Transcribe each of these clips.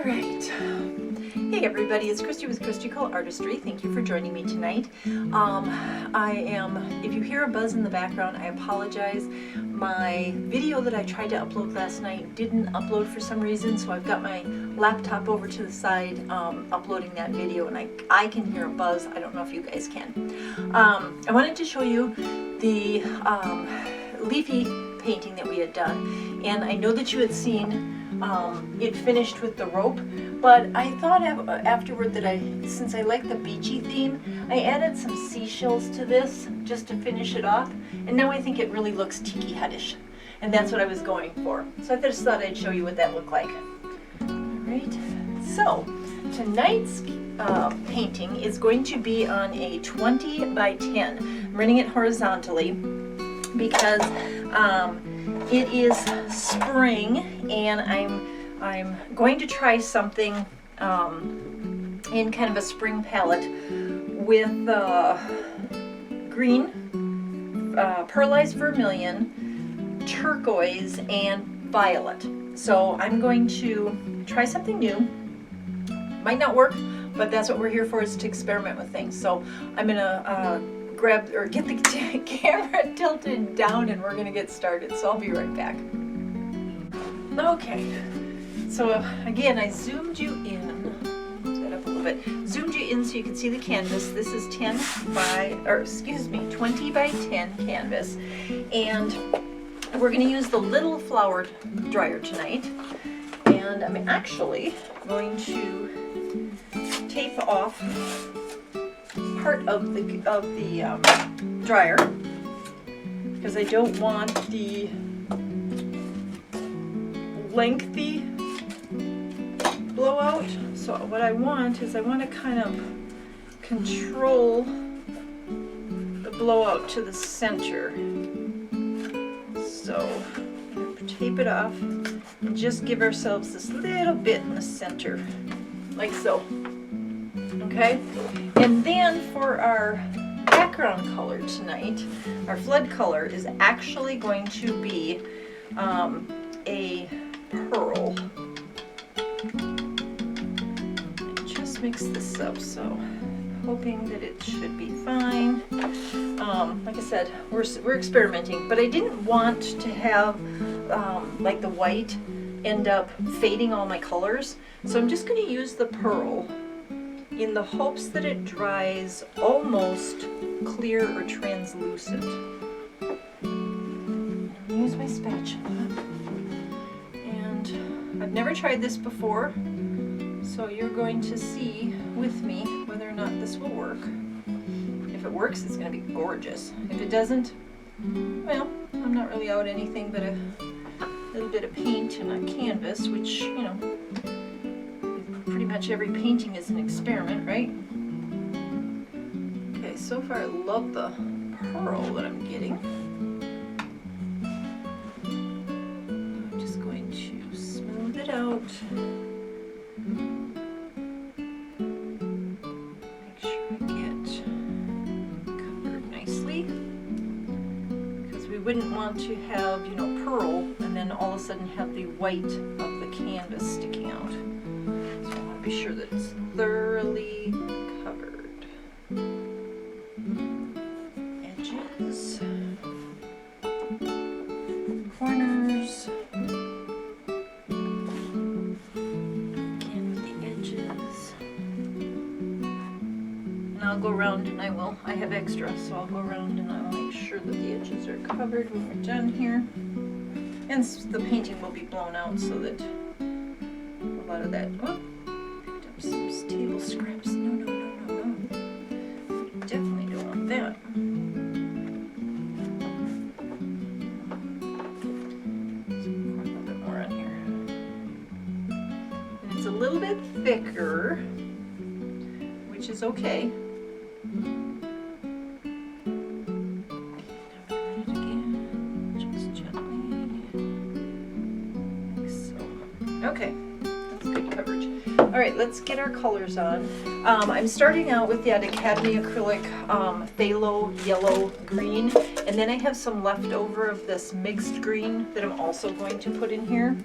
Alright. Hey everybody, it's Christy with Christy Artistry. Thank you for joining me tonight. If you hear a buzz in the background, I apologize. My video that I tried to upload last night didn't upload for some reason, so I've got my laptop over to the side uploading that video, and I can hear a buzz. I don't know if you guys can. I wanted to show you the leafy painting that we had done, and I know that you had seen it finished with the rope, but I thought afterward that since I like the beachy theme, I added some seashells to this just to finish it off, and now I think it really looks tiki hutish, and that's what I was going for. So I just thought I'd show you what that looked like. Alright, so tonight's painting is going to be on a 20 by 10. I'm running it horizontally because it is spring, and I'm going to try something in kind of a spring palette with green, Pearlized Vermillion, Turquoise, and Violet. So I'm going to try something new. Might not work, but that's what we're here for, is to experiment with things. So I'm gonna get the camera tilted down and we're gonna get started. So I'll be right back. Okay, so again, I zoomed you in, set up a little bit, zoomed you in so you can see the canvas. This is 20 by 10 canvas, and we're gonna use the little flower dryer tonight, and I'm actually going to tape off part of the dryer because I don't want the lengthy blowout. So what I want is I want to kind of control the blowout to the center. So tape it off and just give ourselves this little bit in the center, like so. Okay, and then for our background color tonight, our flood color is actually going to be a pearl. Just mix this up, so hoping that it should be fine. Like I said, we're experimenting, but I didn't want to have like the white end up fading all my colors, so I'm just going to use the pearl in the hopes that it dries almost clear or translucent. Use my spatula. And I've never tried this before, so you're going to see with me whether or not this will work. If it works, it's going to be gorgeous. If it doesn't, well, I'm not really out anything but a little bit of paint and a canvas, which, you know, pretty much every painting is an experiment, right? Okay, so far I love the pearl that I'm getting. I'm just going to smooth it out. Make sure I get covered nicely, because we wouldn't want to have, you know, pearl and then all of a sudden have the white of the canvas sticking out. Be sure that it's thoroughly covered. Edges, corners, again with the edges. And I'll go around and I have extra, so I'll go around and I'll make sure that the edges are covered when we're done here. And the painting will be blown out so that a lot of that, some table scraps. No. Definitely don't want that. So pour a little bit more on here. And it's a little bit thicker, which is okay. Just gently. Like so. Okay, that's good coverage. All right, let's get our colors on. I'm starting out with that Academy Acrylic Thalo yellow green, and then I have some leftover of this mixed green that I'm also going to put in here.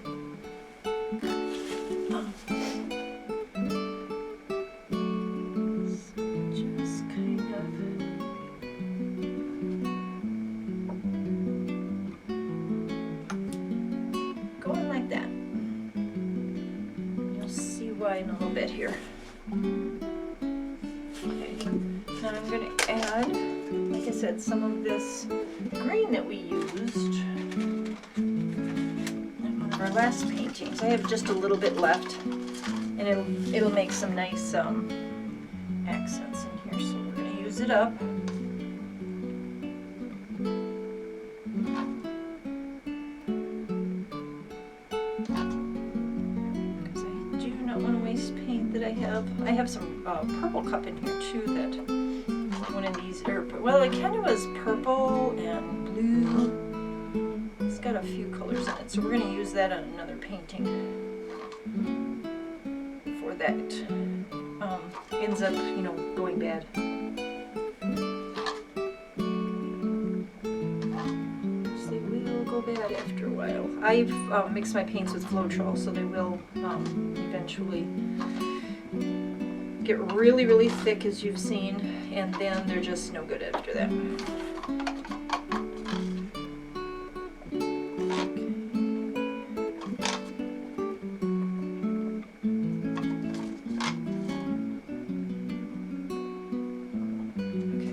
why in a little bit here. Okay, now I'm going to add, like I said, some of this green that we used in one of our last paintings. I have just a little bit left, and it'll make some nice accents in here, so we're going to use it up. I have some purple cup in here too, that one of these, well, it kind of was purple and blue. It's got a few colors in it, so we're going to use that on another painting before that ends up, you know, going bad. So they will go bad after a while. I've mixed my paints with Floetrol, so they will eventually get really, really thick, as you've seen, and then they're just no good after that. Okay,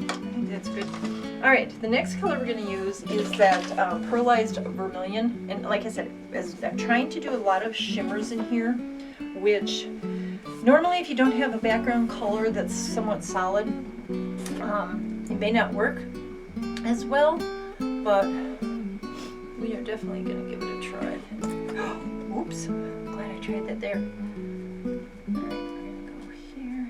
I think that's good. All right, the next color we're going to use is that Pearlized Vermillion, and like I said, as I'm trying to do a lot of shimmers in here, which normally, if you don't have a background color that's somewhat solid, it may not work as well, but we are definitely going to give it a try. Oops, glad I tried that there. All right, we're going to go here.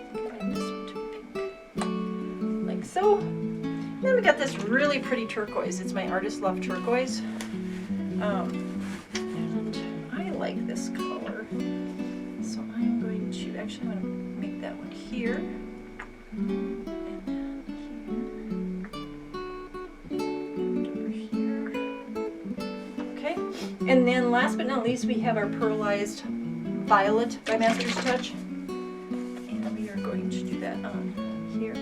I like this one to be pink. Like so. Then we got this really pretty turquoise. It's my Artist Loft Turquoise. And I like this color. So I'm going to, actually I'm going to make that one here. And then here. And over here. Okay. And then last but not least, we have our Pearlized Violet by Master's Touch. And we are going to do that on here.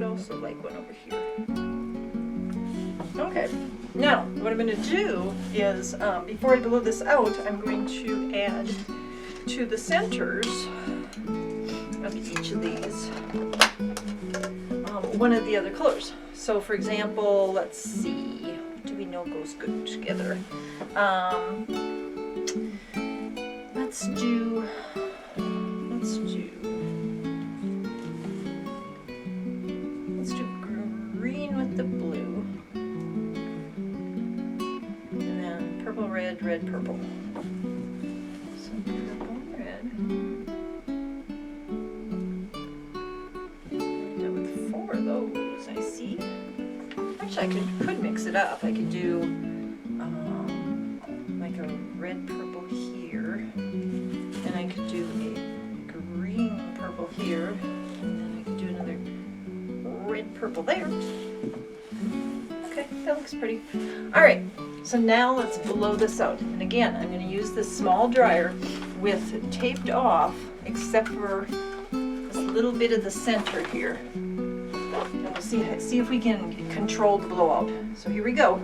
Also like one over here. Okay, now what I'm going to do is before I blow this out, I'm going to add to the centers of each of these one of the other colors. So for example, let's see, what do we know goes good together? Let's do green with the blue, and then purple, red, red, purple. So purple, red. End up with 4 of those, I see. Actually, I could mix it up. I could do like a red, purple here, and I could do a green, purple here, and then I could do another red, purple there. Okay, that looks pretty. All right, so now let's blow this out. And again, I'm going to use this small dryer with taped off, except for this little bit of the center here. And we'll see if we can control the blowout. So here we go.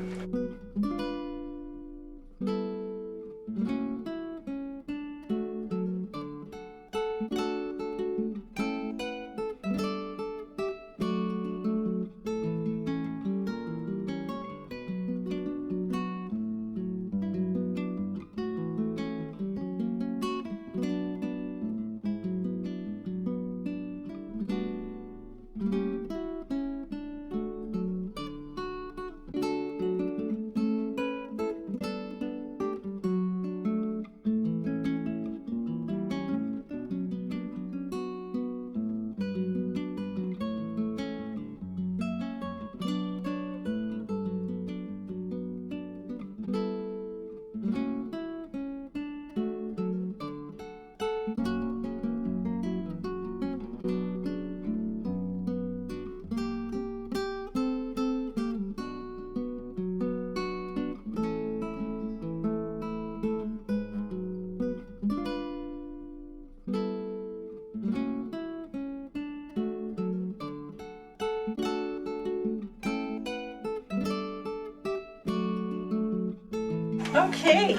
Okay.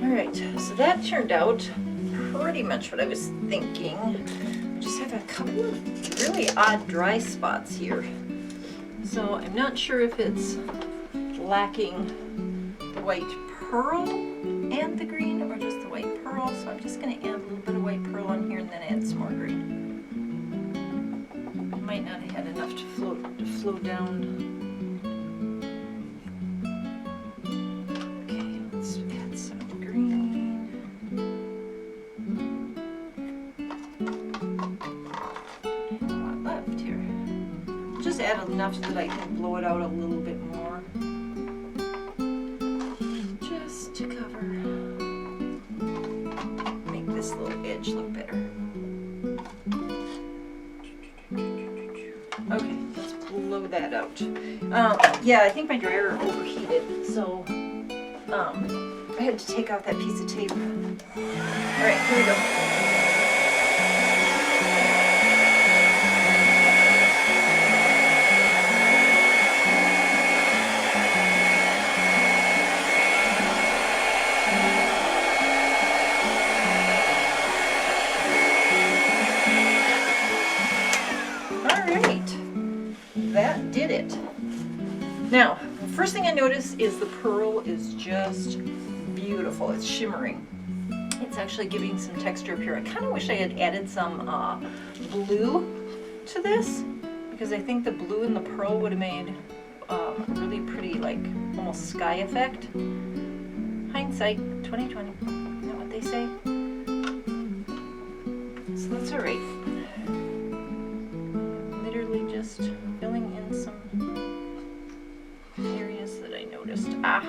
Alright, so that turned out pretty much what I was thinking. I just have a couple of really odd dry spots here. So I'm not sure if it's lacking the white pearl and the green, or just the white pearl. So I'm just going to add a little bit of white pearl on here and then add some more green. I might not have had enough to flow down. Okay, let's add some green. And a lot left here. Just add enough so that I can blow it out a little bit more. Just to cover. Make this little edge look better. Okay, let's blow that out. Yeah, I think my dryer overheated, so I had to take out that piece of tape. Alright, here we go. That did it. Now, the first thing I notice is the pearl is just beautiful. It's shimmering. It's actually giving some texture up here. I kind of wish I had added some blue to this, because I think the blue and the pearl would have made a really pretty, like, almost sky effect. Hindsight 2020. Isn't that what they say? So that's alright. Literally just filling in some areas that I noticed. Not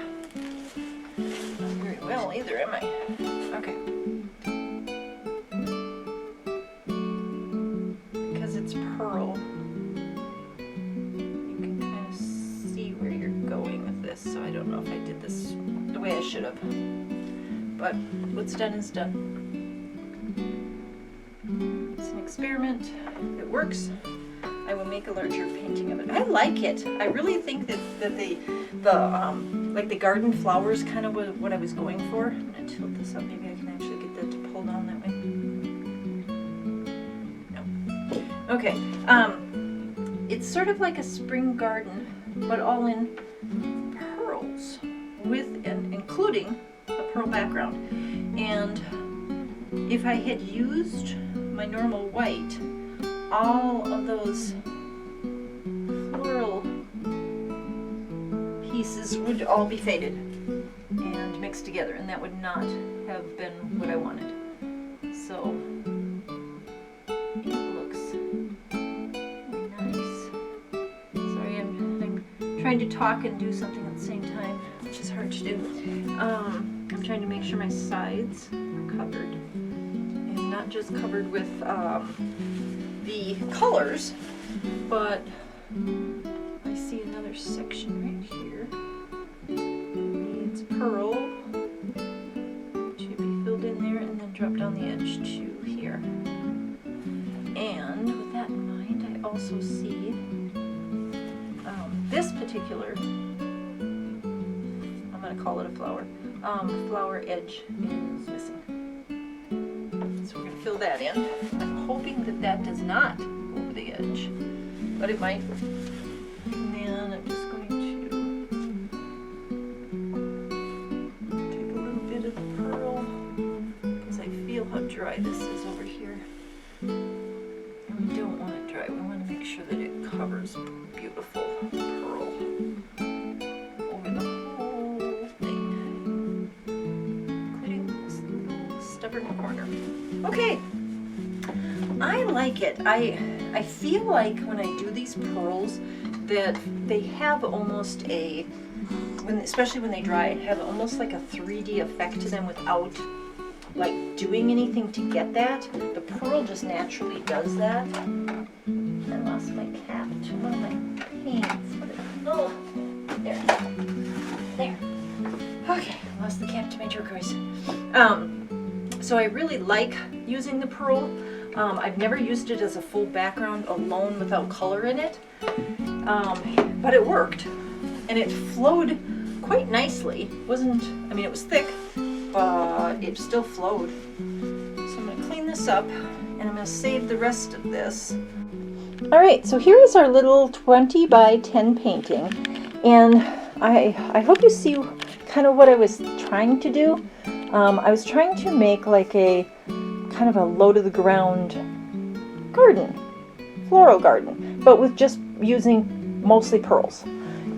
very well either, am I? Okay. Because it's pearl, you can kind of see where you're going with this, so I don't know if I did this the way I should have. But what's done is done. It's an experiment. If it works, I will make a larger painting of it. I like it. I really think that like the garden flowers kind of was what I was going for. I'm gonna tilt this up. Maybe I can actually get that to pull down that way. No. Okay. It's sort of like a spring garden, but all in pearls, with and including a pearl background. And if I had used my normal white, all of those floral pieces would all be faded and mixed together, and that would not have been what I wanted. So it looks really nice. Sorry, I'm trying to talk and do something at the same time, which is hard to do. I'm trying to make sure my sides are covered, and not just covered with the colors, but I see another section right here. Needs pearl to be filled in there and then drop down the edge to here. And with that in mind, I also see this particular, I'm going to call it a flower, flower edge is missing. So we're going to fill that in. I'm hoping that that does not go over the edge, but it might. And then I'm just going to take a little bit of the pearl, because I feel how dry this is over here. And we don't want it dry. We want to make sure that it covers beautiful pearl over the whole thing, including this little stubborn corner. Okay, I like it. I feel like when I do these pearls that they have almost a, especially when they dry, have almost like a 3D effect to them without like doing anything to get that. The pearl just naturally does that. I lost my cap to one of my paints. Oh, there. There. Okay, lost the cap to my turquoise. So I really like using the pearl. I've never used it as a full background alone without color in it, but it worked, and it flowed quite nicely. Wasn't, I mean, it was thick, but it still flowed. So I'm gonna clean this up and I'm gonna save the rest of this. All right, so here is our little 20 by 10 painting. And I hope you see kind of what I was trying to do. I was trying to make like a kind of a low to the ground garden, floral garden, but with just using mostly pearls.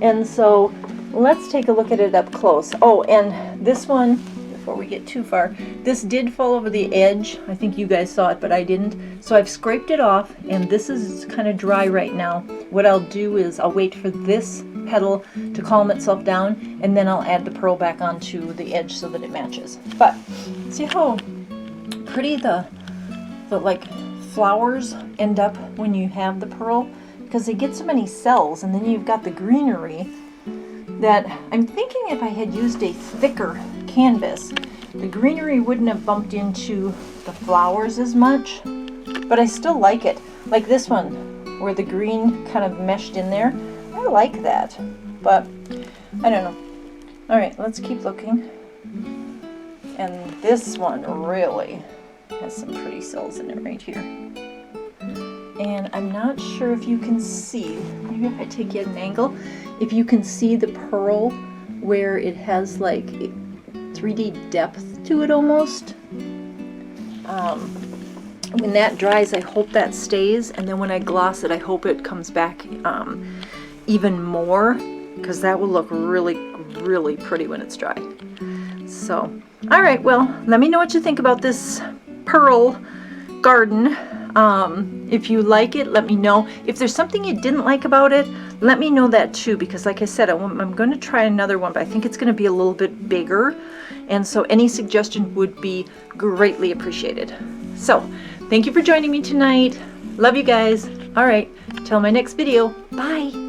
And so let's take a look at it up close. Oh, and this one, before we get too far, this did fall over the edge. I think you guys saw it, but I didn't. So I've scraped it off, and this is kind of dry right now. What I'll do is I'll wait for this petal to calm itself down, and then I'll add the pearl back onto the edge so that it matches. But see how pretty the like flowers end up when you have the pearl, because they get so many cells, and then you've got the greenery that I'm thinking if I had used a thicker canvas, the greenery wouldn't have bumped into the flowers as much, but I still like it. Like this one, where the green kind of meshed in there, I like that, but I don't know. All right, let's keep looking. And this one really has some pretty cells in it right here. And I'm not sure if you can see, maybe if I take you at an angle, if you can see the pearl where it has like 3D depth to it almost. When that dries, I hope that stays, and then when I gloss it, I hope it comes back even more, because that will look really, really pretty when it's dry. So, all right, well, let me know what you think about this pearl garden. If you like it, let me know. If there's something you didn't like about it, let me know that too, because like I said, I'm going to try another one, but I think it's going to be a little bit bigger, and so any suggestion would be greatly appreciated. So, thank you for joining me tonight. Love you guys. All right, till my next video. Bye.